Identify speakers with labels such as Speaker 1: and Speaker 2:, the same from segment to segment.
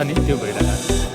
Speaker 1: नि त्यो भइरहेको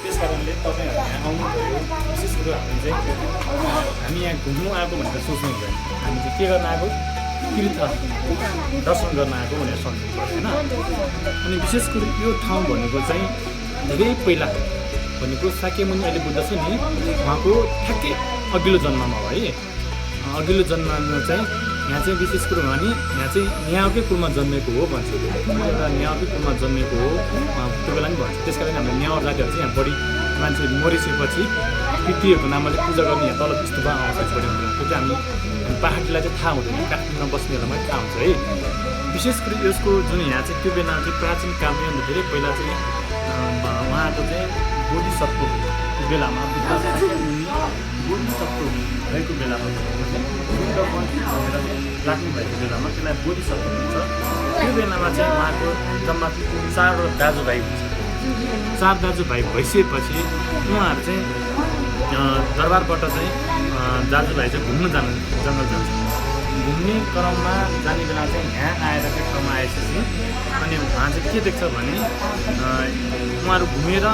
Speaker 2: त्यस कारणले तपाईहरु यहाँ आउनु भयो विशेष गरी हामी यहाँ घुम्नु आएको भनेर सोच्नु हुँदैन हामी चाहिँ के गर्न आएको तीर्थ दर्शन गर्न आएको भनेर सोच्नु पर्छ हैन अनि विशेष गरी यो ठाउँ भनेको चाहिँ धेरै पहिला भनेको साक्यमुनि अहिले बुद्ध छ नि उहाँको ठ्याक्कै अघिल्लो जन्ममा हो है अघिल्लो जन्ममा चाहिँ यहाँ चाहिँ विशेष गरी भने यहाँ चाहिँ न्याउकै कुलमा जन्मेको हो भन्छ एउटा न्याउकै कुलमा जन्मेको हो त्यो बेला पनि भन्छ त्यसकारण हाम्रो न्याउ जातिहरू चाहिँ यहाँ बढी मान्छे मरिसकेपछि पितृहरूको नामले पूजा गर्ने यहाँ तल स्तूपमा आउँछ बढी हुँदैन त्यो चाहिँ हामी पहाडीलाई चाहिँ थाहा हुँदैन काठमाडौँमा बस्नेहरूलाई पनि थाहा हुन्छ है विशेष गरी यसको जुन यहाँ चाहिँ त्यो बेला चाहिँ प्राचीन कालमा धेरै पहिला चाहिँ उहाँको चाहिँ बोधिसत्व त्यो बेलामा बोधिसत्व भएको बेलामा राख्नु भएको बेलामा त्यसलाई बोधिसत्व भन्छ त्यो बेलामा चाहिँ उहाँको जम्मा 4 दाजुभाइ हुन्छ। 4 दाजुभाइ भइसकेपछि उहाँहरू चाहिँ दरबारबाट चाहिँ दाजुभाइ चाहिँ घुम्न जङ्गल जान्छ। घुम्ने क्रममा जाने बेला चाहिँ यहाँ आएर त्यो ठाउँमा आएपछि अनि उहाँ चाहिँ के देख्छ भने उहाँहरू घुमेर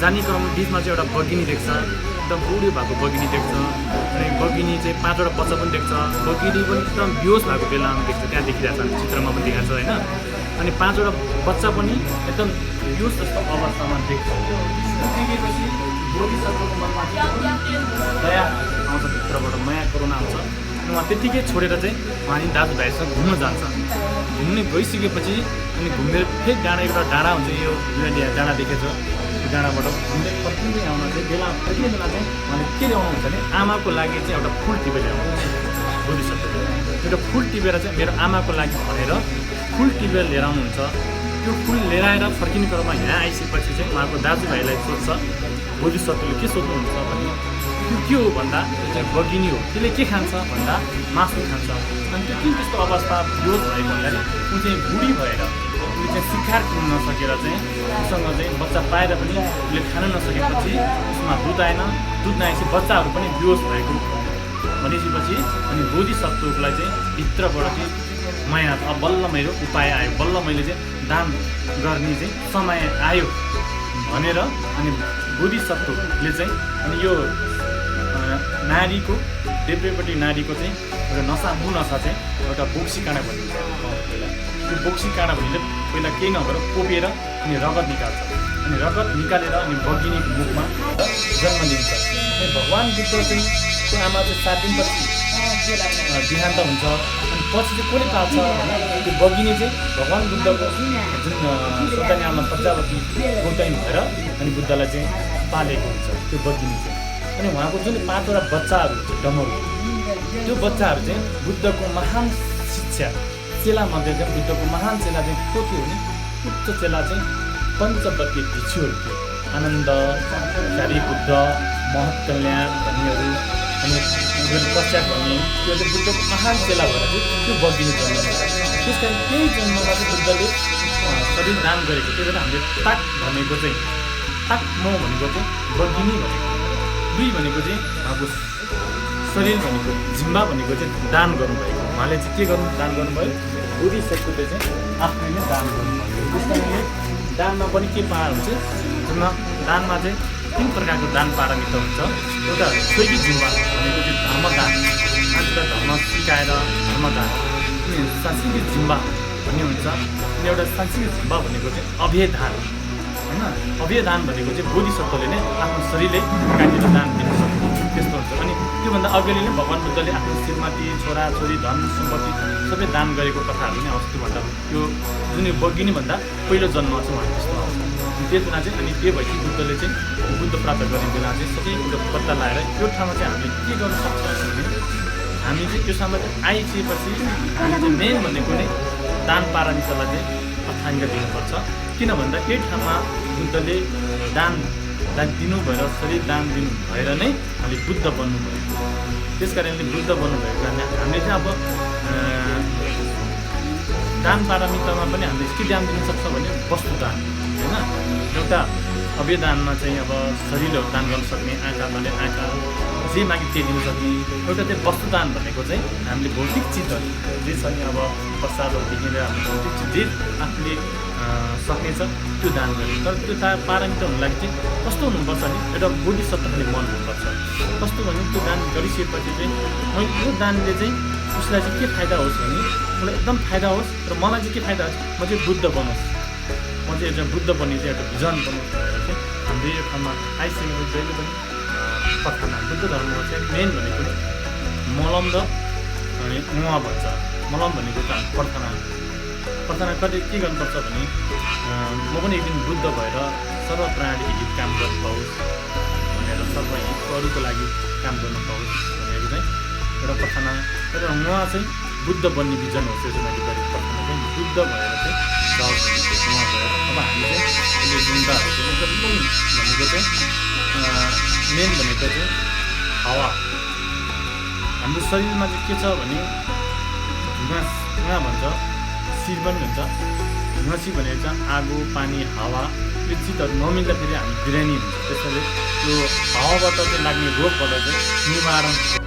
Speaker 2: जाने क्रममा बिचमा चाहिँ एउटा बगिनी देख्छ, एकदम बुढी भएको बगिनी देख्छ। अनि बगिनी चाहिँ 5वटा बच्चा पनि देख्छ। बगिनी पनि एकदम बेहोस भएको बेलामा देख्छ, त्यहाँ देखिरहेको छ, चित्रमा पनि देखाएको छ होइन। अनि 5वटा बच्चा पनि एकदम बेहोस जस्तो अवस्थामा देख्छ। देखेपछि बोधिसत्वको मनमा दया आउँछ, भित्रबाट माया करुणा आउँछ। अनि उहाँ त्यत्तिकै छोडेर चाहिँ उहाँ दाजुभाइसँग घुम्न जान्छ। घुम्ने गइसकेपछि अनि घुमेर फेरि एउटा डाँडा हुन्छ, यो डाँडा देखेछ, त्यो डाँडाबाट घुम्दै फर्किँदै आउन चाहिँ फर्किने बेला चाहिँ उहाँले के ल्याउनुहुन्छ भने आमाको लागि चाहिँ एउटा फुल टिपेर ल्याउनुहुन्छ। बोधिसत्वले एउटा फुल टिपेर चाहिँ मेरो आमाको लागि भनेर फुल टिपेर लिएर आउनुहुन्छ। त्यो फुल लिएर आएर फर्किने क्रममा यहाँ आइसकेपछि चाहिँ उहाँको दाजुभाइलाई सोध्छ, बोधिसत्वले के सोध्नुहुन्छ भने त्यो के हो भन्दा त्यो चाहिँ बगिनी हो, त्यसले के खान्छ भन्दा मासु खान्छ। अनि त्यो किन त्यस्तो अवस्था बेहोस भएको भन्दाखेरि ऊ चाहिँ बुढी भएर उसले चाहिँ शिकार किन्न नसकेर चाहिँ उसँग चाहिँ बच्चा पाएर पनि उसले खान नसकेपछि उसमा दुध आएन। दुध नआएपछि बच्चाहरू पनि बेहोस भएको भनेपछि अनि बोधिसत्वलाई चाहिँ भित्रबाट चाहिँ माया अब बल्ल मेरो उपाय आयो, बल्ल मैले चाहिँ दान गर्ने चाहिँ समय आयो भनेर अनि बोधिसत्वले चाहिँ अनि यो नारीको देब्रेपट्टि नारीको चाहिँ एउटा नसा चाहिँ एउटा बोक्सी काँडा भनिन्छ। त्यो बोक्सी काँडा भनेर पहिला केही नगरेर कोपेर अनि रगत निकाल्छ। अनि रगत निकालेर अनि बगिनीको मुखमा जन्म दिन्छ। अनि भगवान् बुद्ध चाहिँ त्यो आमा चाहिँ 7 दिनपछि देहान्त हुन्छ। अनि पछि चाहिँ कसले पाल्छ भने त्यो बगिनी चाहिँ भगवान् बुद्धको जुन सन्तानी आमा प्रजापति गौतमी भएर अनि बुद्धलाई चाहिँ पालेको हुन्छ त्यो बगिनी चाहिँ। अनि उहाँको जुन 5वटा बच्चाहरू डमरू, त्यो बच्चाहरू चाहिँ बुद्धको महान शिक्षा चेलामध्ये चाहिँ बुद्धको महान चेला चाहिँ को थियो भने उच्च चेला चाहिँ पञ्चवती भिक्षुहरू थियो। आनन्द, बुद्ध, महत कल्याण भन्नेहरू अनि पश्चात भन्ने त्यो चाहिँ बुद्धको महान चेला भएर चाहिँ त्यो बगिनी जन्म हुन्छ। त्यस कारण त्यही जन्ममा चाहिँ बुद्धले शरीर दान गरेको। त्यही भएर हामीले ताक भनेको चाहिँ ताक्मो भनेको चाहिँ बगिनी भनेको, 2 भनेको चाहिँ उहाँको शरीर भनेको, जिम्बा भनेको चाहिँ दान गर्नुभएको। उहाँले चाहिँ के दान गर्नुभयो, बोधिसत्वले चाहिँ आफैले दान गर्नुभयो। त्यस कारणले दानमा पनि के पारा हुन्छ, दानमा चाहिँ 3 प्रकारको दान पारमिता हुन्छ। एउटा शैली जिम्बा भनेको चाहिँ धर्मदान, मान्छेलाई धर्म सिकाएर धर्मदान। अनि सांस्कृतिक जिम्बा भन्ने हुन्छ। अनि एउटा सांस्कृतिक जिम्बा भनेको चाहिँ अभेदान होइन। अभेदान भनेको चाहिँ बोधिसत्वले नै आफ्नो शरीरले काटेर दान दिन सक्छ, त्यस्तो हुन्छ। अनि त्योभन्दा अगाडि नै भगवान् बुद्धले आफ्नो श्रीमती, छोराछोरी, धन सम्पत्ति सबै दान गरेको कथाहरू नै आउँछ। त्योभन्दा यो जुन यो बगिनीभन्दा पहिलो जन्म छ उहाँ त्यस्तो आउँछ। त्यस बेला चाहिँ अनि के भयो कि बुद्धले चाहिँ बुद्ध प्राप्त गर्ने बेला चाहिँ सबै कुरो पत्ता लगाएर यो ठाउँमा चाहिँ हामीले के गर्न सक्छ भने हामी चाहिँ त्यो ठाउँमा चाहिँ आइसकेपछि हामीले चाहिँ मेन भनेको नै दान पारमितालाई चाहिँ अर्थाङ्ग दिनुपर्छ। किन भन्दा यही ठाउँमा बुद्धले दान दिनु भएर शरीर दान दिनु भएर नै हामीले बुद्ध बन्नुभयो। त्यस कारणले बुद्ध बन्नुभएको कारणले हामीले चाहिँ अब दान पारमितामा पनि हामीले के दान दिन सक्छ भने वस्तुदान होइन। एउटा अभेदानमा चाहिँ अब शरीरहरू दान गर्न सक्ने, आँखा भने आँखा, जे मागे त्यही दिन सक्ने। एउटा चाहिँ वस्तुदान भनेको चाहिँ हामीले भौतिक चिजहरू जे छ नि, अब प्रसादहरूदेखि लिएर हाम्रो भौतिक चिज जे आफूले सक्नेछ त्यो दान गर्ने। तर त्यो पारमित हुनु लागि चाहिँ कस्तो हुनुपर्छ भने एउटा बोधिसत्व खाने मन हुनुपर्छ। कस्तो भने त्यो दान गरिसकेपछि चाहिँ मैले यो दानले चाहिँ उसलाई चाहिँ के फाइदा होस् भने मलाई एकदम फाइदा होस्, र मलाई चाहिँ के फाइदा होस्, म चाहिँ बुद्ध बनोस्, म चाहिँ एउटा बुद्ध बन्ने चाहिँ एउटा भिजन बनोस् भनेर चाहिँ हामीले यो ठाउँमा आइसकेको जहिले पनि प्रार्थना। बुद्ध धर्ममा चाहिँ मेन भनेको मलम र अनि उहाँ भन्छ। मलम भनेको चाहिँ प्रार्थना। प्रार्थना कति के गर्नुपर्छ भने म पनि एक दिन बुद्ध भएर सर्व प्राणीको हित काम गर्नु पाओस् भनेर, सर्व हित अरूको लागि काम गर्नु पाओस् भनेको चाहिँ एउटा प्रार्थना। तर उहाँ चाहिँ बुद्ध बन्ने भिजन होस् यो चाहिँ मैले गरेको प्रार्थना चाहिँ बुद्ध भएर चाहिँ जाओस् उहाँ भएर। अब हामी चाहिँ अहिले गुन्डाहरू चाहिँ एकदम भनेको चाहिँ मेन भनेको चाहिँ हावा। हाम्रो शरीरमा चाहिँ के छ भने धुवा भन्छ, घसी पनि हुन्छ। घसी भनेको चाहिँ आगो, पानी, हावा यो चिजहरू नमिल्दाखेरि हामी बिरामी हुन्छ। त्यसैले त्यो हावाबाट चाहिँ लाग्ने रोगबाट चाहिँ निवारण